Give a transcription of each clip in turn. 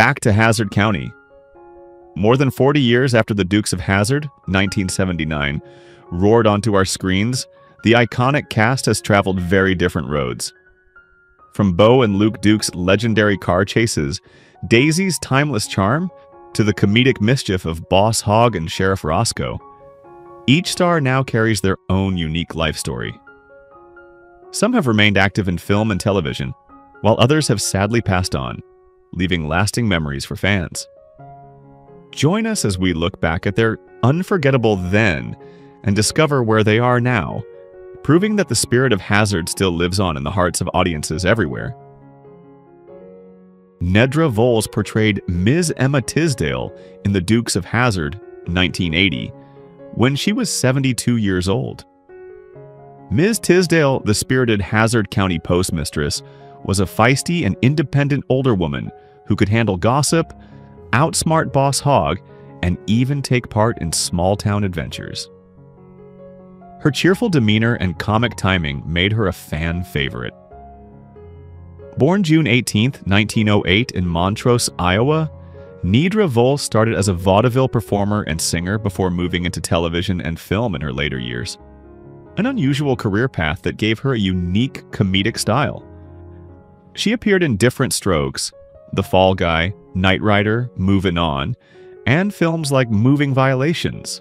back to Hazzard County. More than 40 years after the Dukes of Hazzard, 1979, roared onto our screens, the iconic cast has traveled very different roads. From Bo and Luke Duke's legendary car chases, Daisy's timeless charm, to the comedic mischief of Boss Hogg and Sheriff Rosco, each star now carries their own unique life story. Some have remained active in film and television, while others have sadly passed on, leaving lasting memories for fans. Join us as we look back at their unforgettable then and discover where they are now, proving that the spirit of Hazzard still lives on in the hearts of audiences everywhere. Nedra Voles portrayed Ms. Emma Tisdale in The Dukes of Hazzard, 1980, when she was 72 years old. Ms. Tisdale, the spirited Hazzard County postmistress, was a feisty and independent older woman who could handle gossip, outsmart Boss Hogg, and even take part in small-town adventures. Her cheerful demeanor and comic timing made her a fan favorite. Born June 18, 1908 in Montrose, Iowa, Nedra Voles started as a vaudeville performer and singer before moving into television and film in her later years. An unusual career path that gave her a unique comedic style. She appeared in Different Strokes, The Fall Guy, Knight Rider, Movin' On, and films like Moving Violations.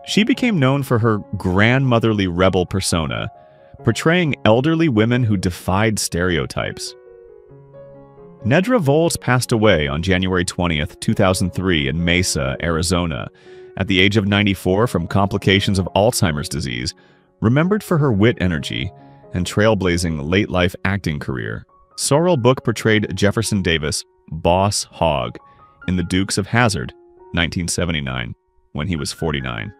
She became known for her grandmotherly rebel persona, portraying elderly women who defied stereotypes. Nedra Voles passed away on January 20, 2003 in Mesa, Arizona, at the age of 94 from complications of Alzheimer's disease, remembered for her wit energy and trailblazing late-life acting career. Sorrel Book portrayed Jefferson Davis, Boss Hogg, in The Dukes of Hazzard, 1979, when he was 49.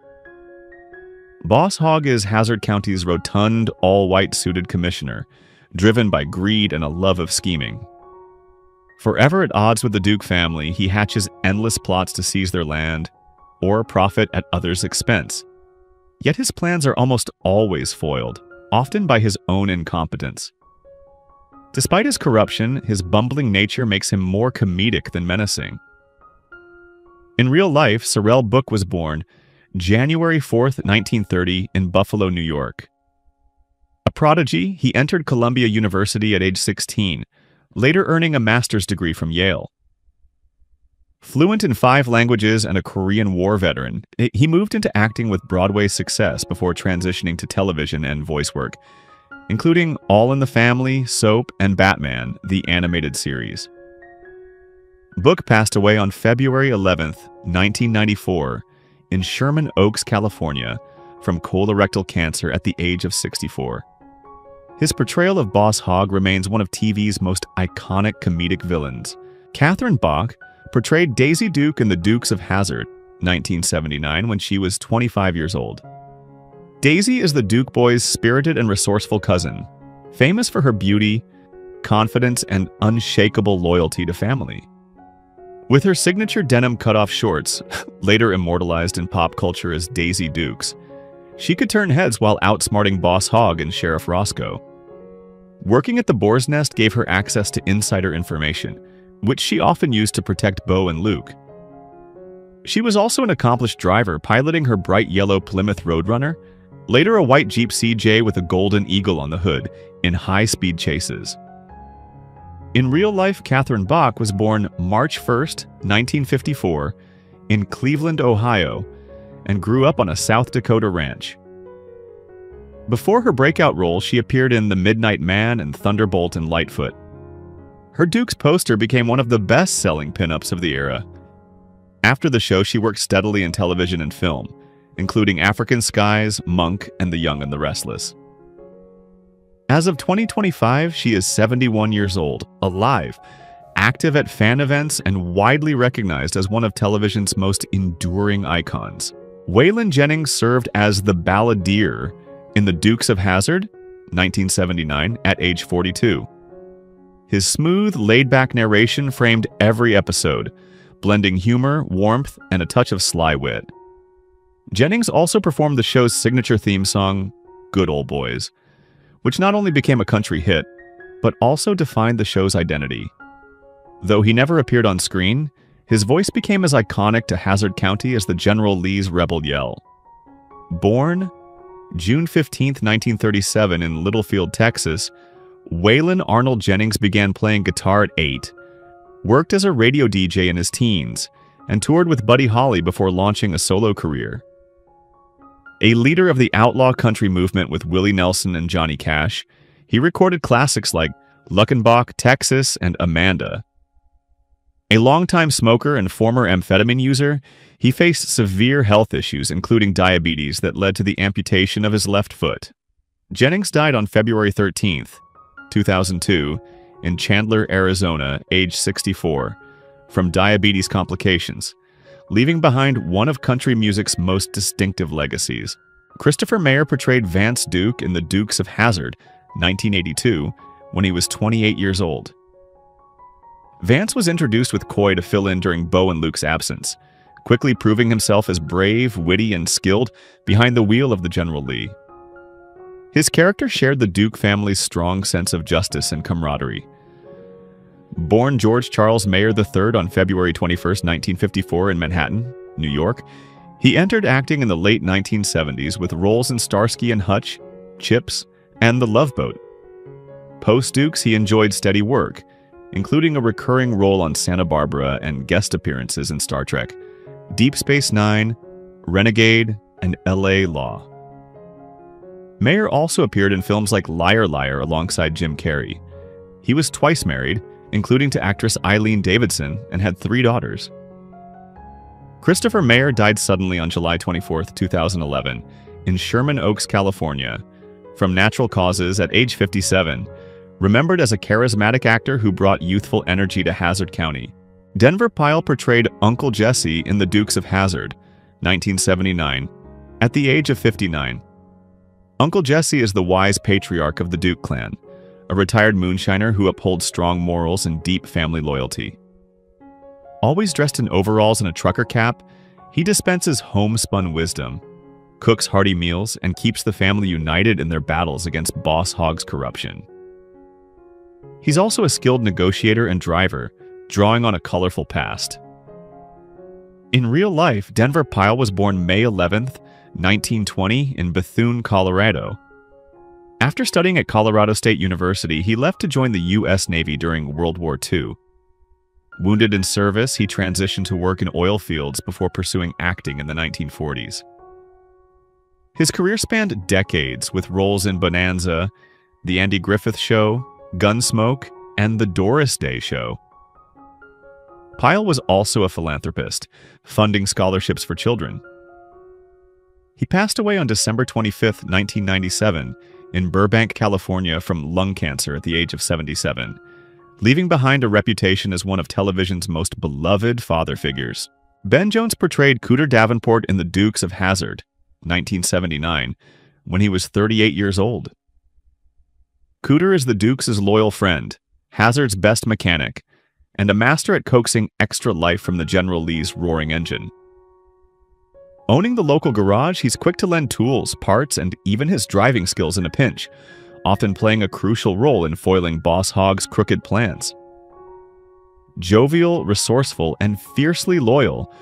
Boss Hogg is Hazzard County's rotund, all-white suited commissioner, driven by greed and a love of scheming. Forever at odds with the Duke family, he hatches endless plots to seize their land or profit at others' expense. Yet his plans are almost always foiled, often by his own incompetence. Despite his corruption, his bumbling nature makes him more comedic than menacing. In real life, Sorrel Book was born January 4, 1930, in Buffalo, New York. A prodigy, he entered Columbia University at age 16, later earning a master's degree from Yale. Fluent in 5 languages and a Korean War veteran, he moved into acting with Broadway success before transitioning to television and voice work, including All in the Family, Soap, and Batman, the animated series. Book passed away on February 11, 1994, in Sherman Oaks, California, from colorectal cancer at the age of 64. His portrayal of Boss Hogg remains one of TV's most iconic comedic villains. Catherine Bach portrayed Daisy Duke in The Dukes of Hazzard, 1979, when she was 25 years old. Daisy is the Duke boys' spirited and resourceful cousin, famous for her beauty, confidence, and unshakable loyalty to family. With her signature denim cutoff shorts, later immortalized in pop culture as Daisy Dukes, she could turn heads while outsmarting Boss Hogg and Sheriff Rosco. Working at the Boar's Nest gave her access to insider information, which she often used to protect Bo and Luke. She was also an accomplished driver, piloting her bright yellow Plymouth Roadrunner, later a white Jeep CJ with a golden eagle on the hood, in high-speed chases. In real life, Catherine Bach was born March 1, 1954, in Cleveland, Ohio, and grew up on a South Dakota ranch. Before her breakout role, she appeared in The Midnight Man and Thunderbolt and Lightfoot. Her Dukes poster became one of the best-selling pinups of the era. After the show, she worked steadily in television and film, including African Skies, Monk, and The Young and the Restless. As of 2025, she is 71 years old, alive, active at fan events, and widely recognized as one of television's most enduring icons. Waylon Jennings served as the balladeer in The Dukes of Hazzard, 1979, at age 42. His smooth, laid-back narration framed every episode, blending humor, warmth, and a touch of sly wit. Jennings also performed the show's signature theme song, Good Ol' Boys, which not only became a country hit, but also defined the show's identity. Though he never appeared on screen, his voice became as iconic to Hazzard County as the General Lee's rebel yell. Born June 15, 1937 in Littlefield, Texas, Waylon Arnold Jennings began playing guitar at 8, worked as a radio DJ in his teens, and toured with Buddy Holly before launching a solo career. A leader of the outlaw country movement with Willie Nelson and Johnny Cash, he recorded classics like Luckenbach, Texas, and Amanda. A longtime smoker and former amphetamine user, he faced severe health issues, including diabetes, that led to the amputation of his left foot. Jennings died on February 13, 2002, in Chandler, Arizona, age 64, from diabetes complications, leaving behind one of country music's most distinctive legacies. Christopher Mayer portrayed Vance Duke in The Dukes of Hazzard, 1982, when he was 28 years old. Vance was introduced with Coy to fill in during Bo and Luke's absence, quickly proving himself as brave, witty, and skilled behind the wheel of the General Lee. His character shared the Duke family's strong sense of justice and camaraderie. Born George Charles Mayer III on February 21, 1954 in Manhattan, New York, he entered acting in the late 1970s with roles in Starsky and Hutch, Chips, and The Love Boat. Post-Dukes, he enjoyed steady work, including a recurring role on Santa Barbara and guest appearances in Star Trek, Deep Space Nine, Renegade, and L.A. Law. Mayer also appeared in films like Liar Liar alongside Jim Carrey. He was twice married, including to actress Eileen Davidson, and had 3 daughters. Christopher Mayer died suddenly on July 24, 2011, in Sherman Oaks, California, from natural causes at age 57, remembered as a charismatic actor who brought youthful energy to Hazzard County. Denver Pyle portrayed Uncle Jesse in The Dukes of Hazzard, 1979, at the age of 59. Uncle Jesse is the wise patriarch of the Duke clan, a retired moonshiner who upholds strong morals and deep family loyalty. Always dressed in overalls and a trucker cap, he dispenses homespun wisdom, cooks hearty meals, and keeps the family united in their battles against Boss Hogg's corruption. He's also a skilled negotiator and driver, drawing on a colorful past. In real life, Denver Pyle was born May 11, 1920 in Bethune, Colorado. After studying at Colorado State University, he left to join the U.S. Navy during World War II. Wounded in service, he transitioned to work in oil fields before pursuing acting in the 1940s. His career spanned decades with roles in Bonanza, The Andy Griffith Show, Gunsmoke, and The Doris Day Show. Pyle was also a philanthropist, funding scholarships for children. He passed away on December 25, 1997, in Burbank, California, from lung cancer at the age of 77, leaving behind a reputation as one of television's most beloved father figures. Ben Jones portrayed Cooter Davenport in The Dukes of Hazzard, 1979, when he was 38 years old. Cooter is the Dukes' loyal friend, Hazzard's best mechanic, and a master at coaxing extra life from the General Lee's roaring engine. Owning the local garage, he's quick to lend tools, parts, and even his driving skills in a pinch, often playing a crucial role in foiling Boss Hogg's crooked plans. Jovial, resourceful, and fiercely loyal,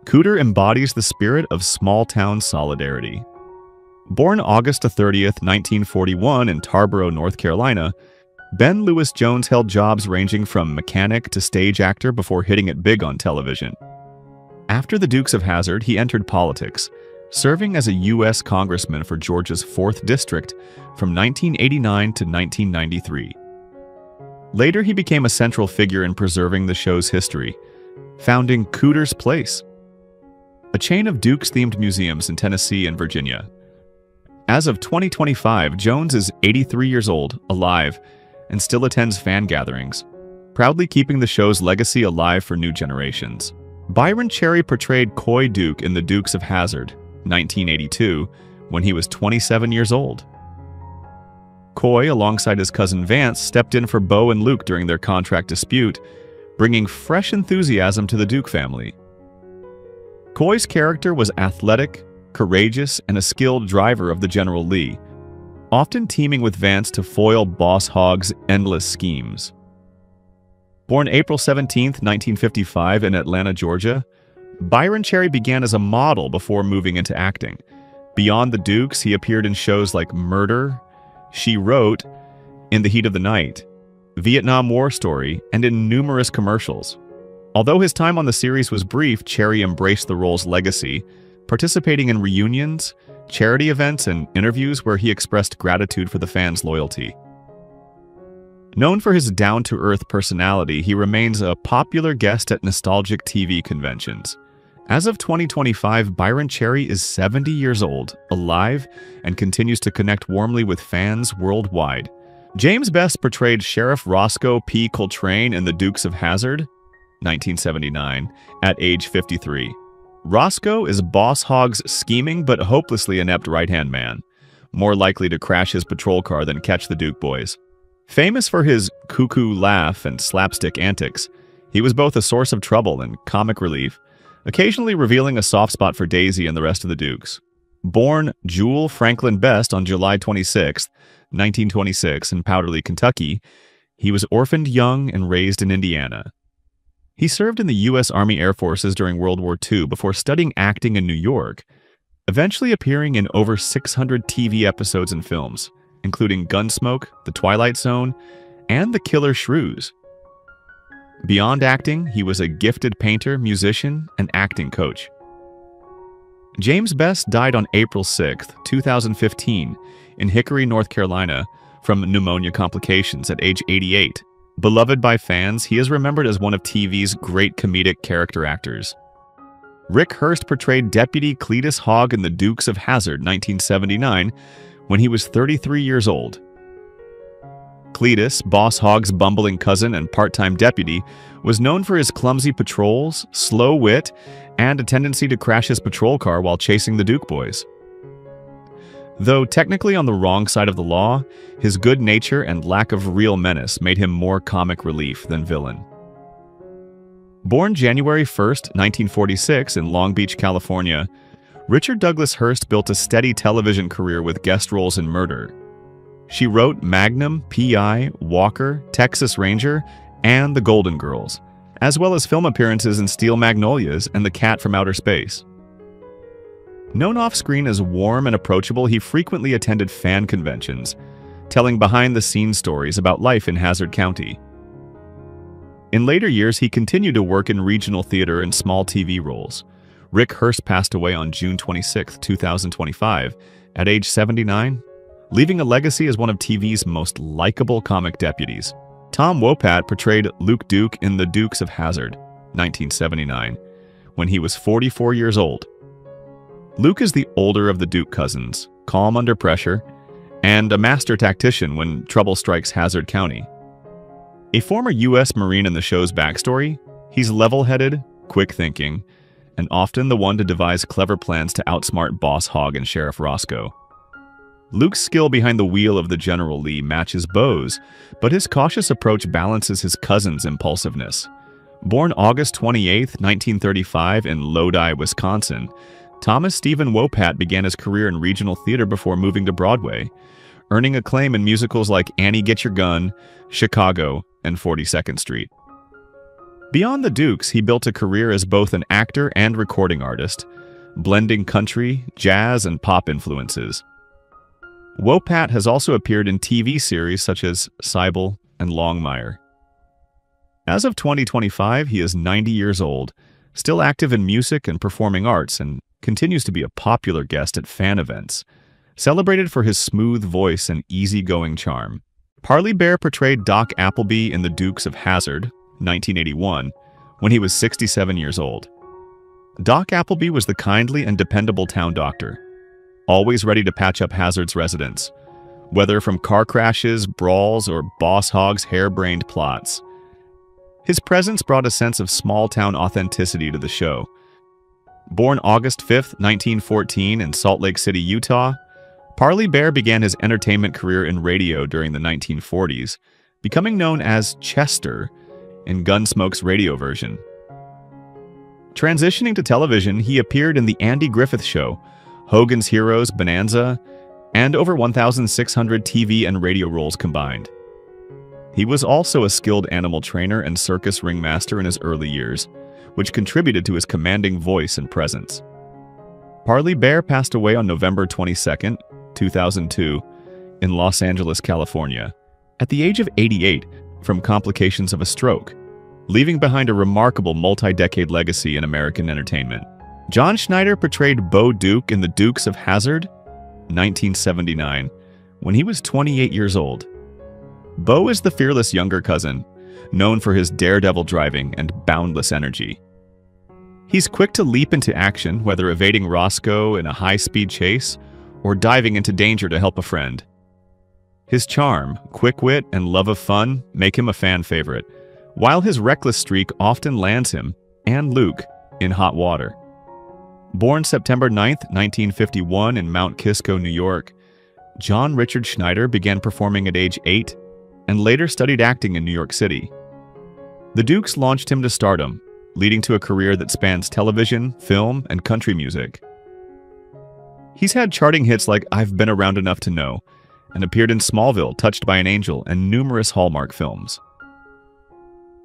Cooter embodies the spirit of small-town solidarity. Born August 30, 1941 in Tarboro, North Carolina, Ben Lewis Jones held jobs ranging from mechanic to stage actor before hitting it big on television. After the Dukes of Hazzard, he entered politics, serving as a U.S. congressman for Georgia's 4th District from 1989 to 1993. Later, he became a central figure in preserving the show's history, founding Cooter's Place, a chain of Dukes-themed museums in Tennessee and Virginia. As of 2025, Jones is 83 years old, alive, and still attends fan gatherings, proudly keeping the show's legacy alive for new generations. Byron Cherry portrayed Coy Duke in The Dukes of Hazzard, 1982, when he was 27 years old. Coy, alongside his cousin Vance, stepped in for Bo and Luke during their contract dispute, bringing fresh enthusiasm to the Duke family. Coy's character was athletic, courageous, and a skilled driver of the General Lee, often teaming with Vance to foil Boss Hogg's endless schemes. Born April 17, 1955 in Atlanta, Georgia, Byron Cherry began as a model before moving into acting. Beyond the Dukes, he appeared in shows like Murder, She Wrote, In the Heat of the Night, Vietnam War Story, and in numerous commercials. Although his time on the series was brief, Cherry embraced the role's legacy, participating in reunions, charity events, and interviews where he expressed gratitude for the fans' loyalty. Known for his down-to-earth personality, he remains a popular guest at nostalgic TV conventions. As of 2025, Byron Cherry is 70 years old, alive, and continues to connect warmly with fans worldwide. James Best portrayed Sheriff Rosco P. Coltrane in The Dukes of Hazzard, 1979, at age 53. Rosco is Boss Hogg's scheming but hopelessly inept right-hand man, more likely to crash his patrol car than catch the Duke boys. Famous for his cuckoo laugh and slapstick antics, he was both a source of trouble and comic relief, occasionally revealing a soft spot for Daisy and the rest of the Dukes. Born Jewel Franklin Best on July 26, 1926 in Powderly, Kentucky, he was orphaned young and raised in Indiana. He served in the U.S. Army Air Forces during World War II before studying acting in New York, eventually appearing in over 600 TV episodes and films, including Gunsmoke, The Twilight Zone, and The Killer Shrews. Beyond acting, he was a gifted painter, musician, and acting coach. James Best died on April 6, 2015, in Hickory, North Carolina, from pneumonia complications at age 88. Beloved by fans, he is remembered as one of TV's great comedic character actors. Rick Hurst portrayed Deputy Cletus Hogg in The Dukes of Hazzard, 1979, when he was 33 years old. Cletus, Boss Hogg's bumbling cousin and part-time deputy, was known for his clumsy patrols, slow wit, and a tendency to crash his patrol car while chasing the Duke boys. Though technically on the wrong side of the law, his good nature and lack of real menace made him more comic relief than villain. Born January 1, 1946 in Long Beach, California, Richard Douglas Hurst built a steady television career with guest roles in Murder. She wrote Magnum, P.I., Walker, Texas Ranger, and The Golden Girls, as well as film appearances in Steel Magnolias and The Cat from Outer Space. Known off-screen as warm and approachable, he frequently attended fan conventions, telling behind-the-scenes stories about life in Hazzard County. In later years, he continued to work in regional theater and small TV roles. Rick Hurst passed away on June 26, 2025, at age 79, leaving a legacy as one of TV's most likable comic deputies. Tom Wopat portrayed Luke Duke in The Dukes of Hazzard, 1979, when he was 44 years old. Luke is the older of the Duke cousins, calm under pressure, and a master tactician when trouble strikes Hazzard County. A former U.S. Marine in the show's backstory, he's level-headed, quick-thinking, and often the one to devise clever plans to outsmart Boss Hogg and Sheriff Rosco. Luke's skill behind the wheel of the General Lee matches Bo's, but his cautious approach balances his cousin's impulsiveness. Born August 28, 1935 in Lodi, Wisconsin, Thomas Stephen Wopat began his career in regional theater before moving to Broadway, earning acclaim in musicals like Annie Get Your Gun, Chicago, and 42nd Street. Beyond the Dukes, he built a career as both an actor and recording artist, blending country, jazz, and pop influences. Wopat has also appeared in TV series such as Seibel and Longmire. As of 2025, he is 90 years old, still active in music and performing arts, and continues to be a popular guest at fan events, celebrated for his smooth voice and easygoing charm. Parley Bear portrayed Doc Appleby in The Dukes of Hazzard, 1981, when he was 67 years old. Doc Appleby was the kindly and dependable town doctor, always ready to patch up Hazzard's residents, whether from car crashes, brawls, or Boss Hogg's harebrained plots. His presence brought a sense of small-town authenticity to the show. Born August 5, 1914 in Salt Lake City, Utah, Parley Bear began his entertainment career in radio during the 1940s, becoming known as Chester in Gunsmoke's radio version. Transitioning to television, he appeared in The Andy Griffith Show, Hogan's Heroes, Bonanza, and over 1,600 TV and radio roles combined. He was also a skilled animal trainer and circus ringmaster in his early years, which contributed to his commanding voice and presence. Parley Baer passed away on November 22, 2002, in Los Angeles, California, at the age of 88 from complications of a stroke, leaving behind a remarkable multi-decade legacy in American entertainment. John Schneider portrayed Bo Duke in The Dukes of Hazzard, 1979, when he was 28 years old. Bo is the fearless younger cousin, known for his daredevil driving and boundless energy. He's quick to leap into action, whether evading Rosco in a high-speed chase or diving into danger to help a friend. His charm, quick wit, and love of fun make him a fan favorite, while his reckless streak often lands him, and Luke, in hot water. Born September 9, 1951 in Mount Kisco, New York, John Richard Schneider began performing at age 8 and later studied acting in New York City. The Dukes launched him to stardom, leading to a career that spans television, film, and country music. He's had charting hits like I've Been Around Enough to Know, and appeared in Smallville, Touched by an Angel, and numerous Hallmark films.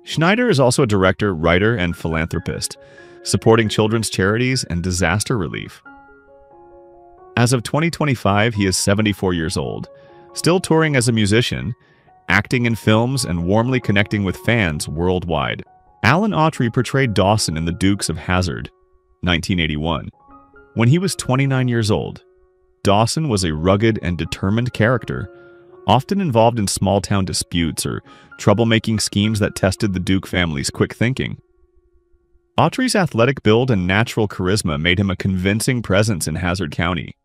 Schneider is also a director, writer, and philanthropist, supporting children's charities and disaster relief. As of 2025, he is 74 years old, still touring as a musician, acting in films, and warmly connecting with fans worldwide. Alan Autry portrayed Dawson in The Dukes of Hazzard, 1981. When he was 29 years old, Dawson was a rugged and determined character, often involved in small-town disputes or troublemaking schemes that tested the Duke family's quick thinking. Autry's athletic build and natural charisma made him a convincing presence in Hazzard County.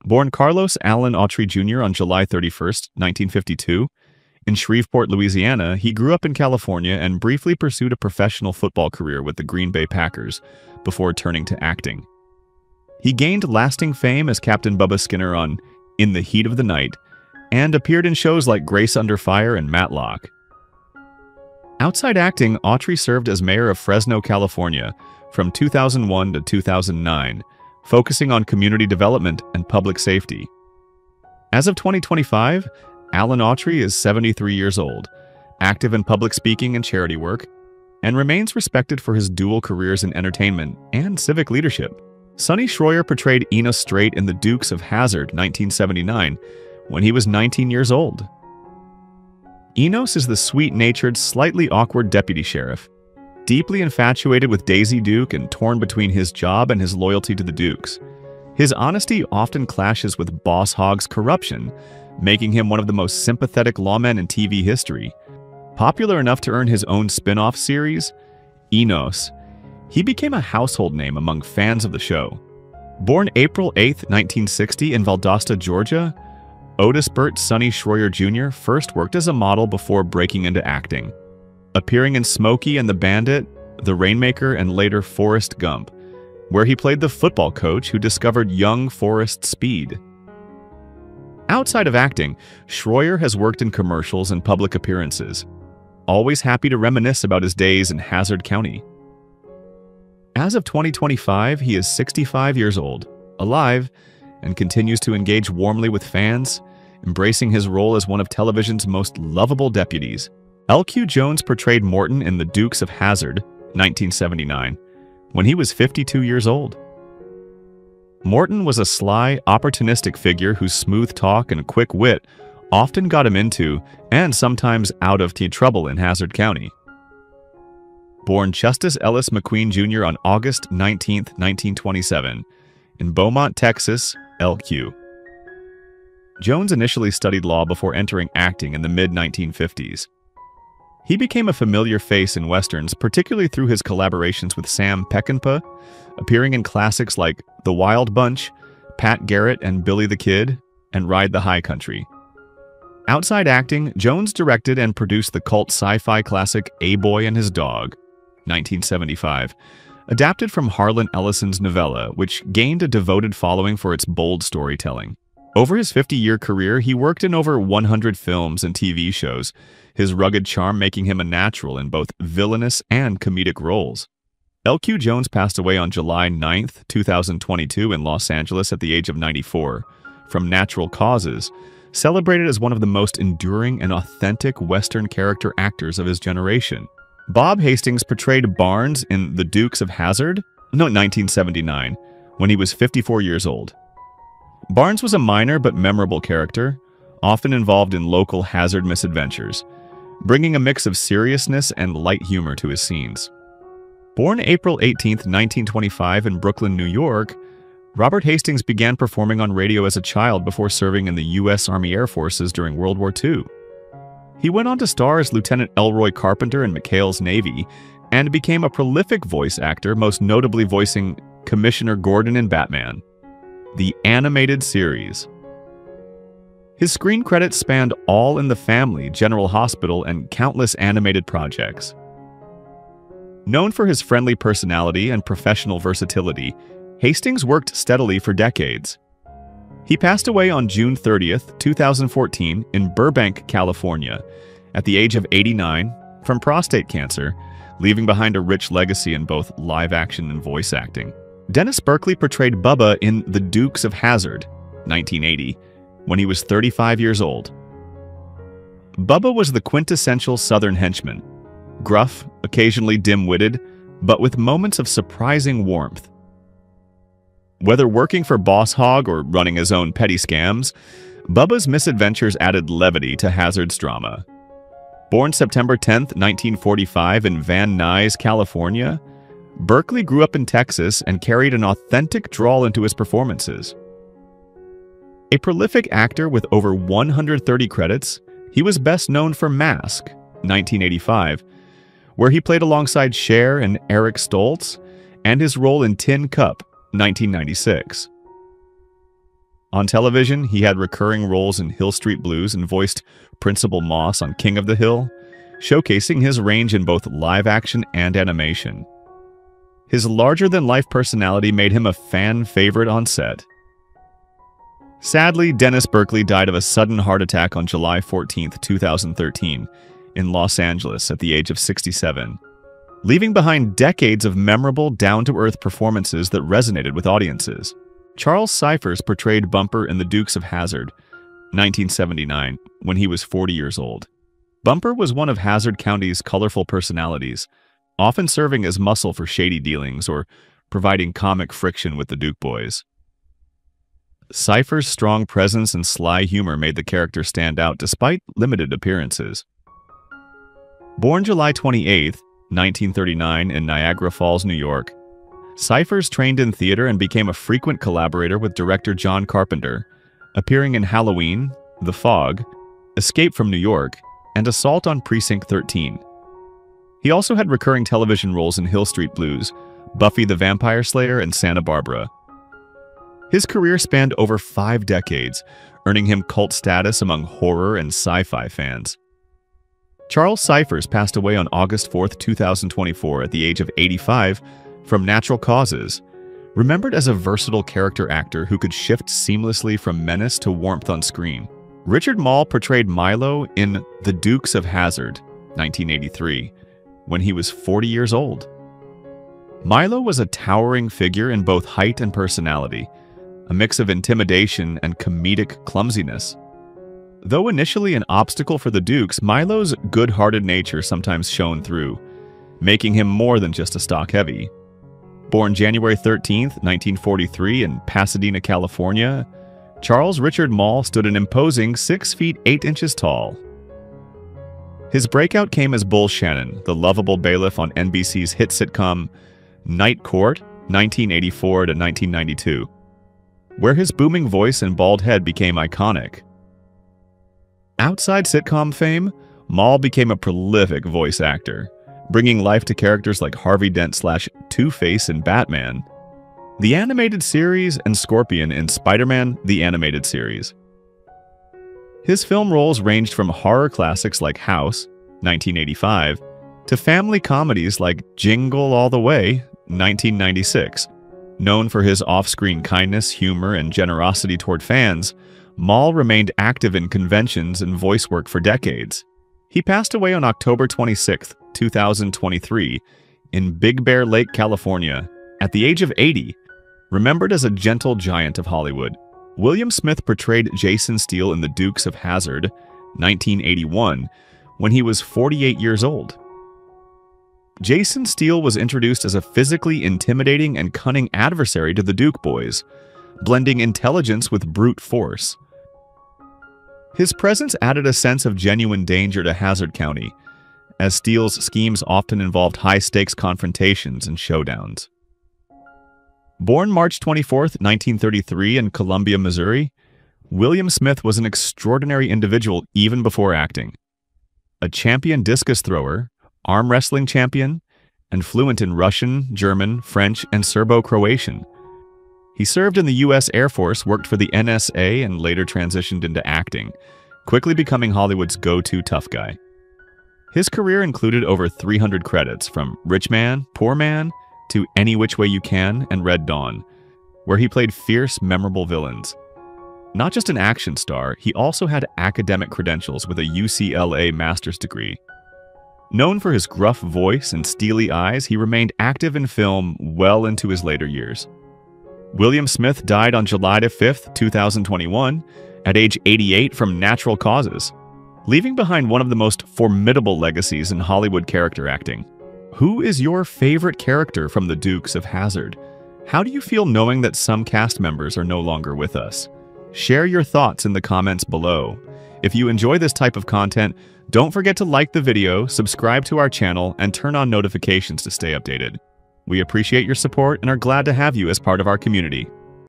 Born Carlos Allen Autry Jr. on July 31, 1952, in Shreveport, Louisiana, he grew up in California and briefly pursued a professional football career with the Green Bay Packers before turning to acting. He gained lasting fame as Captain Bubba Skinner on In the Heat of the Night and appeared in shows like Grace Under Fire and Matlock. Outside acting, Autry served as mayor of Fresno, California from 2001 to 2009, focusing on community development and public safety. As of 2025, Alan Autry is 73 years old, active in public speaking and charity work, and remains respected for his dual careers in entertainment and civic leadership. Sonny Schroyer portrayed Enos Strait in The Dukes of Hazzard, 1979, when he was 19 years old. Enos is the sweet-natured, slightly awkward deputy sheriff, deeply infatuated with Daisy Duke and torn between his job and his loyalty to the Dukes. His honesty often clashes with Boss Hogg's corruption, making him one of the most sympathetic lawmen in TV history. Popular enough to earn his own spin-off series, Enos, he became a household name among fans of the show. Born April 8, 1960 in Valdosta, Georgia, Otis Burt Sonny Schroyer Jr. first worked as a model before breaking into acting, appearing in Smokey and the Bandit, The Rainmaker, and later Forrest Gump, where he played the football coach who discovered young Forrest's speed. Outside of acting, Schroyer has worked in commercials and public appearances, always happy to reminisce about his days in Hazzard County. As of 2025, he is 65 years old, alive, and continues to engage warmly with fans, embracing his role as one of television's most lovable deputies. L.Q. Jones portrayed Morton in The Dukes of Hazzard, 1979, when he was 52 years old. Morton was a sly, opportunistic figure whose smooth talk and quick wit often got him into, and sometimes out of, trouble in Hazzard County. Born Justice Ellis McQueen Jr. on August 19, 1927, in Beaumont, Texas, LQ. Jones initially studied law before entering acting in the mid-1950s. He became a familiar face in westerns, particularly through his collaborations with Sam Peckinpah, appearing in classics like The Wild Bunch, Pat Garrett and Billy the Kid, and Ride the High Country. Outside acting, Jones directed and produced the cult sci-fi classic A Boy and His Dog, 1975, adapted from Harlan Ellison's novella, which gained a devoted following for its bold storytelling. Over his 50-year career, he worked in over 100 films and TV shows, his rugged charm making him a natural in both villainous and comedic roles. L.Q. Jones passed away on July 9, 2022 in Los Angeles at the age of 94, from natural causes, celebrated as one of the most enduring and authentic Western character actors of his generation. Bob Hastings portrayed Barnes in The Dukes of Hazzard, 1979, when he was 54 years old. Barnes was a minor but memorable character, often involved in local hazard misadventures, bringing a mix of seriousness and light humor to his scenes. Born April 18, 1925 in Brooklyn, New York, Robert Hastings began performing on radio as a child before serving in the U.S. Army Air Forces during World War II. He went on to star as Lieutenant Elroy Carpenter in McHale's Navy and became a prolific voice actor, most notably voicing Commissioner Gordon in Batman, the animated series. His screen credits spanned All in the Family, General Hospital, and countless animated projects. Known for his friendly personality and professional versatility, Hastings worked steadily for decades. He passed away on June 30, 2014, in Burbank, California, at the age of 89 from prostate cancer, leaving behind a rich legacy in both live action and voice acting. Dennis Berkeley portrayed Bubba in The Dukes of Hazzard, 1980, when he was 35 years old. Bubba was the quintessential Southern henchman, gruff, occasionally dim-witted, but with moments of surprising warmth. Whether working for Boss Hogg or running his own petty scams, Bubba's misadventures added levity to Hazzard's drama. Born September 10, 1945 in Van Nuys, California, Berkeley grew up in Texas and carried an authentic drawl into his performances. A prolific actor with over 130 credits, he was best known for Mask, 1985, where he played alongside Cher and Eric Stoltz, and his role in Tin Cup, 1996. On television, he had recurring roles in Hill Street Blues and voiced Principal Moss on King of the Hill, showcasing his range in both live action and animation. His larger-than-life personality made him a fan favorite on set. Sadly, Dennis Berkeley died of a sudden heart attack on July 14, 2013, in Los Angeles at the age of 67. Leaving behind decades of memorable, down-to-earth performances that resonated with audiences. Charles Cyphers portrayed Bumper in The Dukes of Hazzard, 1979, when he was 40 years old. Bumper was one of Hazzard County's colorful personalities, often serving as muscle for shady dealings or providing comic friction with the Duke boys. Cypher's strong presence and sly humor made the character stand out despite limited appearances. Born July 28, 1939 in Niagara Falls, New York, Cyphers trained in theater and became a frequent collaborator with director John Carpenter, appearing in Halloween, The Fog, Escape from New York, and Assault on Precinct 13. He also had recurring television roles in Hill Street Blues, Buffy the Vampire Slayer, and Santa Barbara. His career spanned over 5 decades, earning him cult status among horror and sci-fi fans. Charles Cyphers passed away on August 4, 2024 at the age of 85 from natural causes, remembered as a versatile character actor who could shift seamlessly from menace to warmth on screen. Richard Mall portrayed Milo in The Dukes of Hazzard, 1983, when he was 40 years old. Milo was a towering figure in both height and personality, a mix of intimidation and comedic clumsiness. Though initially an obstacle for the Dukes, Milo's good-hearted nature sometimes shone through, making him more than just a stock heavy. Born January 13, 1943 in Pasadena, California, Charles Richard Mall stood an imposing 6 feet 8 inches tall. His breakout came as Bull Shannon, the lovable bailiff on NBC's hit sitcom Night Court, 1984 to 1992, where his booming voice and bald head became iconic. Outside sitcom fame, Mall became a prolific voice actor, bringing life to characters like Harvey Dent / Two-Face in Batman, the animated series, and Scorpion in Spider-Man: The Animated Series. His film roles ranged from horror classics like House, 1985, to family comedies like Jingle All the Way, 1996. Known for his off-screen kindness, humor, and generosity toward fans, Mall remained active in conventions and voice work for decades. He passed away on October 26, 2023, in Big Bear Lake, California, at the age of 80, remembered as a gentle giant of Hollywood. William Smith portrayed Jason Steele in The Dukes of Hazzard, 1981, when he was 48 years old. Jason Steele was introduced as a physically intimidating and cunning adversary to the Duke boys, blending intelligence with brute force. His presence added a sense of genuine danger to Hazzard County, as Steele's schemes often involved high-stakes confrontations and showdowns. Born March 24, 1933 in Columbia, Missouri, William Smith was an extraordinary individual even before acting. A champion discus thrower, arm wrestling champion, and fluent in Russian, German, French, and Serbo-Croatian. He served in the U.S. Air Force, worked for the NSA, and later transitioned into acting, quickly becoming Hollywood's go-to tough guy. His career included over 300 credits, from Rich Man, Poor Man, to Any Which Way You Can and Red Dawn, where he played fierce, memorable villains. Not just an action star, he also had academic credentials with a UCLA master's degree. Known for his gruff voice and steely eyes, he remained active in film well into his later years. William Smith died on July 5, 2021, at age 88 from natural causes, leaving behind one of the most formidable legacies in Hollywood character acting. Who is your favorite character from the Dukes of Hazzard? How do you feel knowing that some cast members are no longer with us? Share your thoughts in the comments below. If you enjoy this type of content, don't forget to like the video, subscribe to our channel, and turn on notifications to stay updated. We appreciate your support and are glad to have you as part of our community.